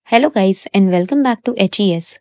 Hello guys and welcome back to HES।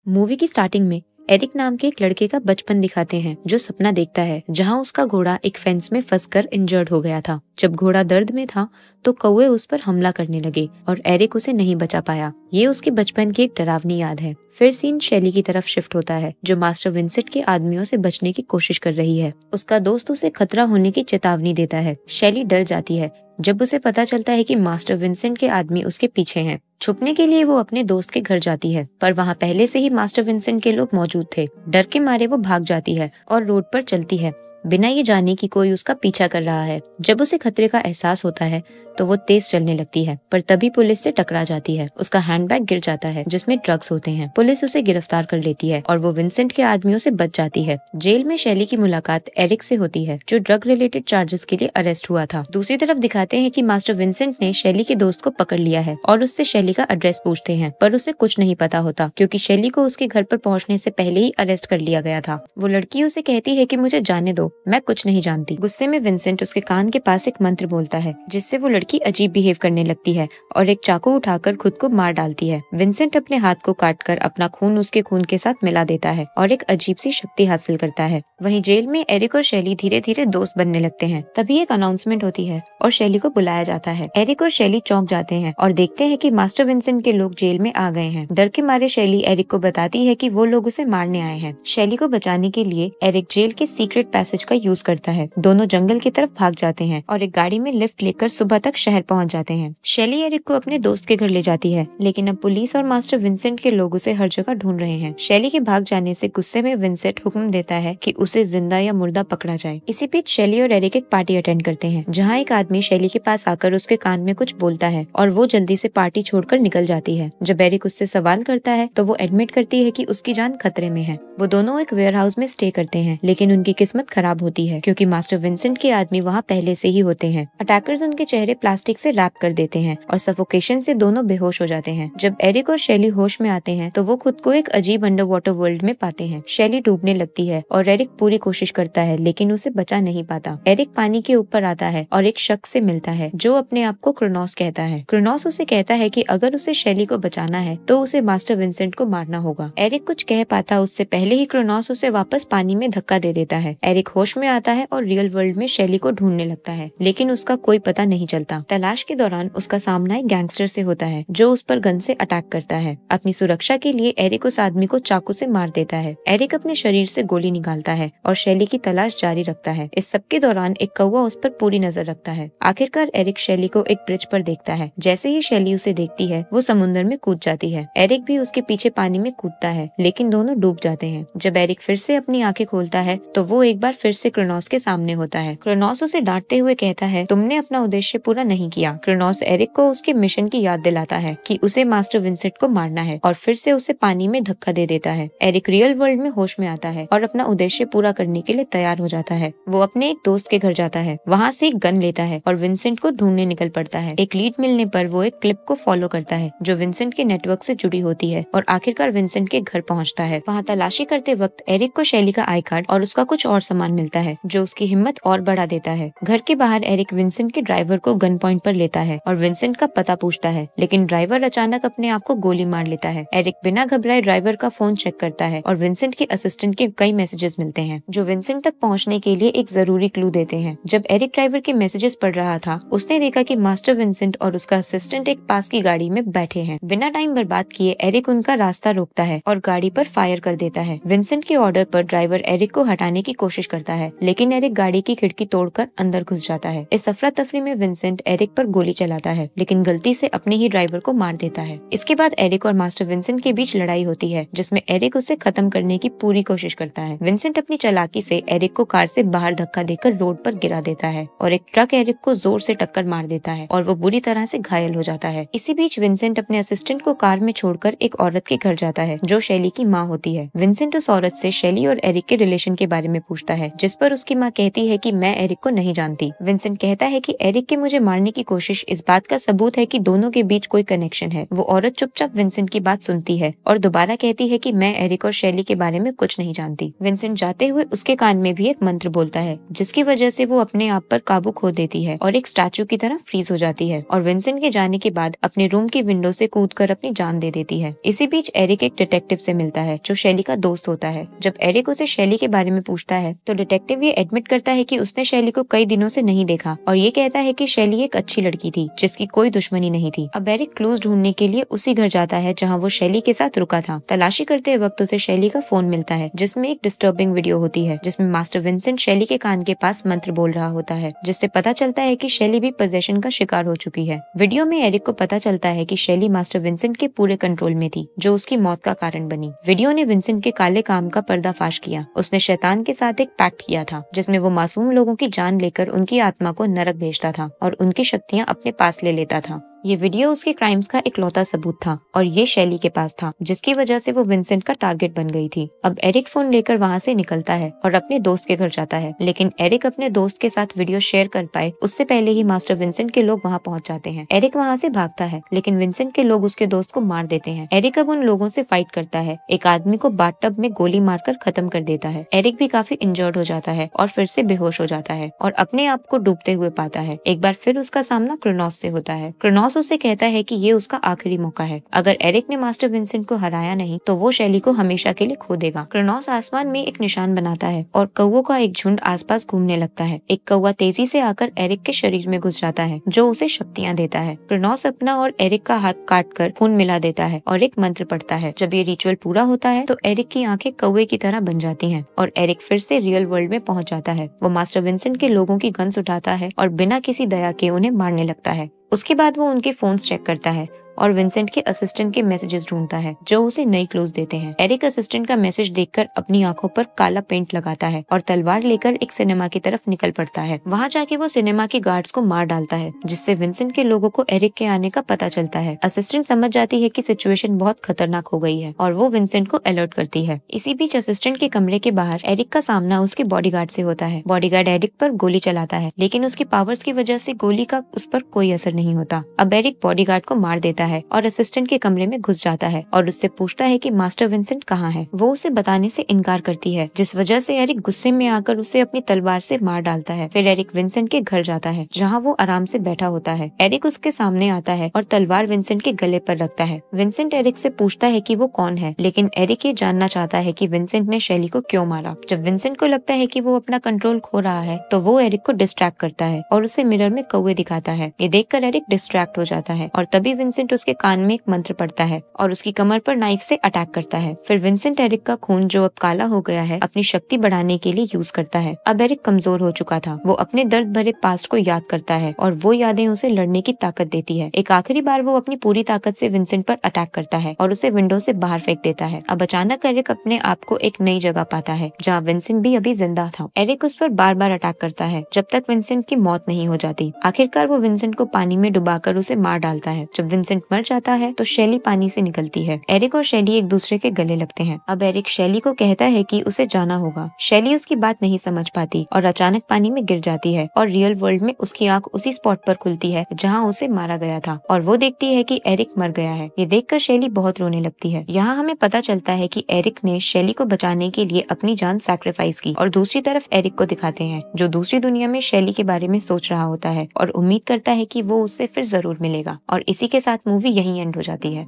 Movie की starting में Eric नाम के एक लड़के का बचपन दिखाते हैं जो सपना देखता है जहां उसका घोड़ा एक फेंस में फंसकर इंजर्ड हो गया था। जब घोड़ा दर्द में था तो कौवे उस पर हमला करने लगे और एरिक उसे नहीं बचा पाया। ये उसके बचपन की एक डरावनी याद है। फिर सीन शैली की तरफ शिफ्ट होता है जो मास्टर विंसेंट के आदमियों से बचने की कोशिश कर रही है। उसका दोस्त उसे खतरा होने की चेतावनी देता है। शैली डर जाती है जब उसे पता चलता है कि मास्टर विंसेंट के आदमी उसके पीछे हैं। छुपने के लिए वो अपने दोस्त के घर जाती है पर वहाँ पहले से ही मास्टर विंसेंट के लोग मौजूद थे। डर के मारे वो भाग जाती है और रोड पर चलती है बिना ये जाने कि कोई उसका पीछा कर रहा है। जब उसे खतरे का एहसास होता है तो वो तेज चलने लगती है पर तभी पुलिस से टकरा जाती है। उसका हैंडबैग गिर जाता है जिसमें ड्रग्स होते हैं। पुलिस उसे गिरफ्तार कर लेती है और वो विंसेंट के आदमियों से बच जाती है। जेल में शैली की मुलाकात एरिक से होती है जो ड्रग रिलेटेड चार्जेस के लिए अरेस्ट हुआ था। दूसरी तरफ दिखाते हैं कि मास्टर विंसेंट ने शैली के दोस्त को पकड़ लिया है और उससे शैली का एड्रेस पूछते हैं पर उसे कुछ नहीं पता होता क्योंकि शैली को उसके घर पर पहुंचने से पहले ही अरेस्ट कर लिया गया था। वो लड़की उसे कहती है कि मुझे जाने दो, मैं कुछ नहीं जानती। गुस्से में विंसेंट उसके कान के पास एक मंत्र बोलता है जिससे वो लड़की अजीब बिहेव करने लगती है और एक चाकू उठाकर खुद को मार डालती है। विंसेंट अपने हाथ को काटकर अपना खून उसके खून के साथ मिला देता है और एक अजीब सी शक्ति हासिल करता है। वहीं जेल में एरिक और शैली धीरे धीरे दोस्त बनने लगते हैं। तभी एक अनाउंसमेंट होती है और शैली को बुलाया जाता है। एरिक और शैली चौंक जाते हैं और देखते हैं कि मास्टर विंसेंट के लोग जेल में आ गए हैं। डर के मारे शैली एरिक को बताती है कि वो लोग उसे मारने आए हैं। शैली को बचाने के लिए एरिक जेल के सीक्रेट पैसेज का यूज करता है। दोनों जंगल की तरफ भाग जाते हैं और एक गाड़ी में लिफ्ट लेकर सुबह तक शहर पहुंच जाते हैं। शैली एरिक को अपने दोस्त के घर ले जाती है लेकिन अब पुलिस और मास्टर विंसेंट के लोग उसे हर जगह ढूंढ रहे हैं। शैली के भाग जाने से गुस्से में विंसेंट हुक्म देता है कि उसे जिंदा या मुर्दा पकड़ा जाए। इसी बीच शैली और एरिक एक पार्टी अटेंड करते हैं जहाँ एक आदमी शैली के पास आकर उसके कान में कुछ बोलता है और वो जल्दी से पार्टी छोड़कर निकल जाती है। जब एरिक उससे सवाल करता है तो वो एडमिट करती है कि उसकी जान खतरे में है। वो दोनों एक वेयरहाउस में स्टे करते हैं लेकिन उनकी किस्मत खराब होती है क्योंकि मास्टर विंसेंट के आदमी वहाँ पहले से ही होते हैं। अटैकर्स उनके चेहरे प्लास्टिक से रैप कर देते हैं और सफोकेशन से दोनों बेहोश हो जाते हैं। जब एरिक और शैली होश में आते हैं तो वो खुद को एक अजीब अंडर वाटर वर्ल्ड में पाते हैं। शैली डूबने लगती है और एरिक पूरी कोशिश करता है लेकिन उसे बचा नहीं पाता। एरिक पानी के ऊपर आता है और एक शख्स से मिलता है जो अपने आप को क्रोनोस कहता है। क्रोनोस उसे कहता है कि अगर उसे शैली को बचाना है तो उसे मास्टर विंसेंट को मारना होगा। एरिक कुछ कह पाता उससे पहले ही क्रोनोस उसे वापस पानी में धक्का दे देता है। एरिक होश में आता है और रियल वर्ल्ड में शैली को ढूंढने लगता है लेकिन उसका कोई पता नहीं चलता। तलाश के दौरान उसका सामना एक गैंगस्टर से होता है जो उस पर गन से अटैक करता है। अपनी सुरक्षा के लिए एरिक उस आदमी को चाकू से मार देता है। एरिक अपने शरीर से गोली निकालता है और शैली की तलाश जारी रखता है। इस सब के दौरान एक कौवा उस पर पूरी नजर रखता है। आखिरकार एरिक शैली को एक ब्रिज पर देखता है। जैसे ही शैली उसे देखती है वो समुद्र में कूद जाती है। एरिक भी उसके पीछे पानी में कूदता है लेकिन दोनों डूब जाते हैं। जब एरिक फिर से अपनी आंखें खोलता है तो वो एक बार फिर से क्रोनोस के सामने होता है। क्रोनोस उसे डांटते हुए कहता है तुमने अपना उद्देश्य पूरा नहीं किया। क्रोनोस एरिक को उसके मिशन की याद दिलाता है कि उसे मास्टर विंसेंट को मारना है और फिर से उसे पानी में धक्का दे देता है। एरिक रियल वर्ल्ड में होश में आता है और अपना उद्देश्य पूरा करने के लिए तैयार हो जाता है। वो अपने एक दोस्त के घर जाता है, वहाँ से एक गन लेता है और विंसेंट को ढूंढने निकल पड़ता है। एक लीड मिलने पर वो एक क्लिप को फॉलो करता है जो विंसेंट के नेटवर्क से जुड़ी होती है और आखिरकार विंसेंट के घर पहुँचता है। वहाँ तलाशी करते वक्त एरिक को शैली का आई कार्ड और उसका कुछ और सामान मिलता है जो उसकी हिम्मत और बढ़ा देता है। घर के बाहर एरिक विंसेंट के ड्राइवर को गन पॉइंट पर लेता है और विंसेंट का पता पूछता है लेकिन ड्राइवर अचानक अपने आप को गोली मार लेता है। एरिक बिना घबराए ड्राइवर का फोन चेक करता है और विंसेंट के असिस्टेंट के कई मैसेजेस मिलते हैं जो विंसेंट तक पहुंचने के लिए एक जरूरी क्लू देते हैं। जब एरिक ड्राइवर के मैसेजेस पढ़ रहा था उसने देखा कि मास्टर विंसेंट और उसका असिस्टेंट एक पास की गाड़ी में बैठे हैं। बिना टाइम बर्बाद किए एरिक उनका रास्ता रोकता है और गाड़ी पर फायर कर देता है। विंसेंट के ऑर्डर पर ड्राइवर एरिक को हटाने की कोशिश करता है लेकिन एरिक गाड़ी की खिड़की तोड़कर अंदर घुस जाता है। इस अफरा तफरी में विंसेंट एरिक पर गोली चलाता है लेकिन गलती से अपने ही ड्राइवर को मार देता है। इसके बाद एरिक और मास्टर विंसेंट के बीच लड़ाई होती है जिसमें एरिक उसे खत्म करने की पूरी कोशिश करता है। विंसेंट अपनी चालाकी से एरिक को कार से बाहर धक्का देकर रोड पर गिरा देता है और एक ट्रक एरिक को जोर से टक्कर मार देता है और वो बुरी तरह से घायल हो जाता है। इसी बीच विंसेंट अपने असिस्टेंट को कार में छोड़कर एक औरत के घर जाता है जो शैली की माँ होती है। विंसेंट उस औरत से शैली और एरिक के रिलेशन के बारे में पूछता है जिस पर उसकी माँ कहती है कि मैं एरिक को नहीं जानती। विंसेंट कहता है कि एरिक के मुझे मारने की कोशिश इस बात का सबूत है कि दोनों के बीच कोई कनेक्शन है। वो औरत चुपचाप विंसेंट की बात सुनती है और दोबारा कहती है कि मैं एरिक और शैली के बारे में कुछ नहीं जानती। विंसेंट जाते हुए उसके कान में भी एक मंत्र बोलता है, जिसकी वजह से वो अपने आप पर काबू खो देती है और एक स्टैचू की तरह फ्रीज हो जाती है और विंसेंट के जाने के बाद अपने रूम की विंडो से कूदकर अपनी जान दे देती है। इसी बीच एरिक एक डिटेक्टिव से मिलता है जो शैली का दोस्त होता है। जब एरिक उसे शैली के बारे में पूछता है तो डिटेक्टिव ये एडमिट करता है कि उसने शैली को कई दिनों से नहीं देखा और ये कहता है कि शैली एक अच्छी लड़की थी जिसकी कोई दुश्मनी नहीं थी। अब एरिक क्लूज ढूंढने के लिए उसी घर जाता है जहाँ वो शैली के साथ रुका था। तलाशी करते वक्त उसे शैली का फोन मिलता है जिसमें एक डिस्टर्बिंग वीडियो होती है जिसमें मास्टर विंसेंट शैली के कान के पास मंत्र बोल रहा होता है, जिससे पता चलता है कि शैली भी पोजेशन का शिकार हो चुकी है। वीडियो में एरिक को पता चलता है कि शैली मास्टर विंसेंट के पूरे कंट्रोल में थी, जो उसकी मौत का कारण बनी। वीडियो ने विंसेंट के काले काम का पर्दाफाश किया। उसने शैतान के साथ एक पैक्ट किया था जिसमें वो मासूम लोगों की जान लेकर उनकी आत्मा को नरक भेजता था और उनकी शक्तियाँ अपने पास ले लेता था। ये वीडियो उसके क्राइम्स का इकलौता सबूत था और ये शैली के पास था, जिसकी वजह से वो विंसेंट का टारगेट बन गई थी। अब एरिक फोन लेकर वहाँ से निकलता है और अपने दोस्त के घर जाता है, लेकिन एरिक अपने दोस्त के साथ वीडियो शेयर कर पाए उससे पहले ही मास्टर विंसेंट के लोग वहाँ पहुँच जाते हैं। एरिक वहाँ से भागता है, लेकिन विंसेंट के लोग उसके दोस्त को मार देते हैं। एरिक अब उन लोगों से फाइट करता है, एक आदमी को बाथटब में गोली मारकर खत्म कर देता है। एरिक भी काफी इंजर्ड हो जाता है और फिर से बेहोश हो जाता है और अपने आप को डूबते हुए पाता है। एक बार फिर उसका सामना क्रोनोस से होता है। क्रोनोस उससे कहता है कि ये उसका आखिरी मौका है। अगर एरिक ने मास्टर विंसेंट को हराया नहीं तो वो शैली को हमेशा के लिए खो देगा। क्रोनोस आसमान में एक निशान बनाता है और कौवों का एक झुंड आसपास घूमने लगता है। एक कौवा तेजी से आकर एरिक के शरीर में घुस जाता है, जो उसे शक्तियाँ देता है। क्रोनोस अपना और एरिक का हाथ काटकर खून मिला देता है और एक मंत्र पढ़ता है। जब ये रिचुअल पूरा होता है तो एरिक की आंखें कौवे की तरह बन जाती हैं और एरिक फिर से रियल वर्ल्ड में पहुंच जाता है। वो मास्टर विंसेंट के लोगों की गन्स उठाता है और बिना किसी दया के उन्हें मारने लगता है। उसके बाद वो उनके फोन्स चेक करता है और विंसेंट के असिस्टेंट के मैसेजेस ढूंढता है जो उसे नई क्लूज देते हैं। एरिक असिस्टेंट का मैसेज देखकर अपनी आंखों पर काला पेंट लगाता है और तलवार लेकर एक सिनेमा की तरफ निकल पड़ता है। वहाँ जाके वो सिनेमा के गार्ड्स को मार डालता है, जिससे विंसेंट के लोगों को एरिक के आने का पता चलता है। असिस्टेंट समझ जाती है कि सिचुएशन बहुत खतरनाक हो गई है और वो विंसेंट को अलर्ट करती है। इसी बीच असिस्टेंट के कमरे के बाहर एरिक का सामना उसके बॉडीगार्ड से होता है। बॉडीगार्ड एरिक पर गोली चलाता है, लेकिन उसकी पावर्स की वजह से गोली का उस पर कोई असर नहीं होता। अब एरिक बॉडीगार्ड को मार देता है और असिस्टेंट के कमरे में घुस जाता है और उससे पूछता है कि मास्टर विंसेंट कहाँ है। वो उसे बताने से इनकार करती है, जिस वजह से एरिक गुस्से में आकर उसे अपनी तलवार से मार डालता है। फिर एरिक विंसेंट के घर जाता है, जहाँ वो आराम से बैठा होता है। एरिक उसके सामने आता है और तलवार विंसेंट के गले पर रखता है। विंसेंट एरिक से पूछता है कि वो कौन है, लेकिन एरिक ये जानना चाहता है कि विंसेंट ने शैली को क्यों मारा। जब विंसेंट को लगता है कि वो अपना कंट्रोल खो रहा है तो वो एरिक को डिस्ट्रैक्ट करता है और उसे मिरर में कौवे दिखाता है। ये देखकर एरिक डिस्ट्रैक्ट हो जाता है और तभी विंसेंट उसके कान में एक मंत्र पढ़ता है और उसकी कमर पर नाइफ से अटैक करता है। फिर विंसेंट एरिक का खून जो अब काला हो गया है अपनी शक्ति बढ़ाने के लिए यूज करता है। अब एरिक कमजोर हो चुका था। वो अपने दर्द भरे पास्ट को याद करता है और वो यादें उसे लड़ने की ताकत देती है। एक आखिरी बार वो अपनी पूरी ताकत से विंसेंट पर अटैक करता है और उसे विंडो से बाहर फेंक देता है। अब अचानक एरिक अपने आप को एक नई जगह पाता है जहाँ विंसेंट भी अभी जिंदा था। एरिक उस पर बार बार अटैक करता है जब तक विंसेंट की मौत नहीं हो जाती। आखिरकार वो विंसेंट को पानी में डुबाकर उसे मार डालता है। जब विंसेंट मर जाता है तो शैली पानी से निकलती है। एरिक और शैली एक दूसरे के गले लगते हैं। अब एरिक शैली को कहता है कि उसे जाना होगा। शैली उसकी बात नहीं समझ पाती और अचानक पानी में गिर जाती है और रियल वर्ल्ड में उसकी आंख उसी स्पॉट पर खुलती है जहां उसे मारा गया था और वो देखती है कि एरिक मर गया है। ये देखकर शैली बहुत रोने लगती है। यहाँ हमें पता चलता है कि एरिक ने शैली को बचाने के लिए अपनी जान सैक्रिफाइस की और दूसरी तरफ एरिक को दिखाते हैं जो दूसरी दुनिया में शैली के बारे में सोच रहा होता है और उम्मीद करता है कि वो उससे फिर जरूर मिलेगा। और इसी के साथ मूवी यहीं एंड हो जाती है।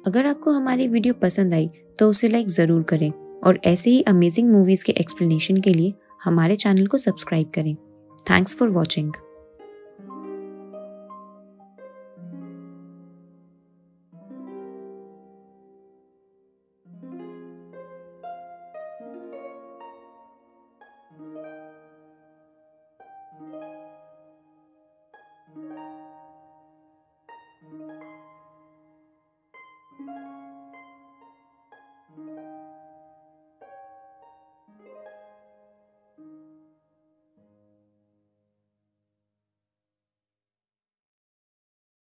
अगर आपको हमारी वीडियो पसंद आई तो उसे लाइक जरूर करें और ऐसे ही अमेजिंग मूवीज के एक्सप्लेनेशन के लिए हमारे चैनल को सब्सक्राइब करें। Thanks for watching.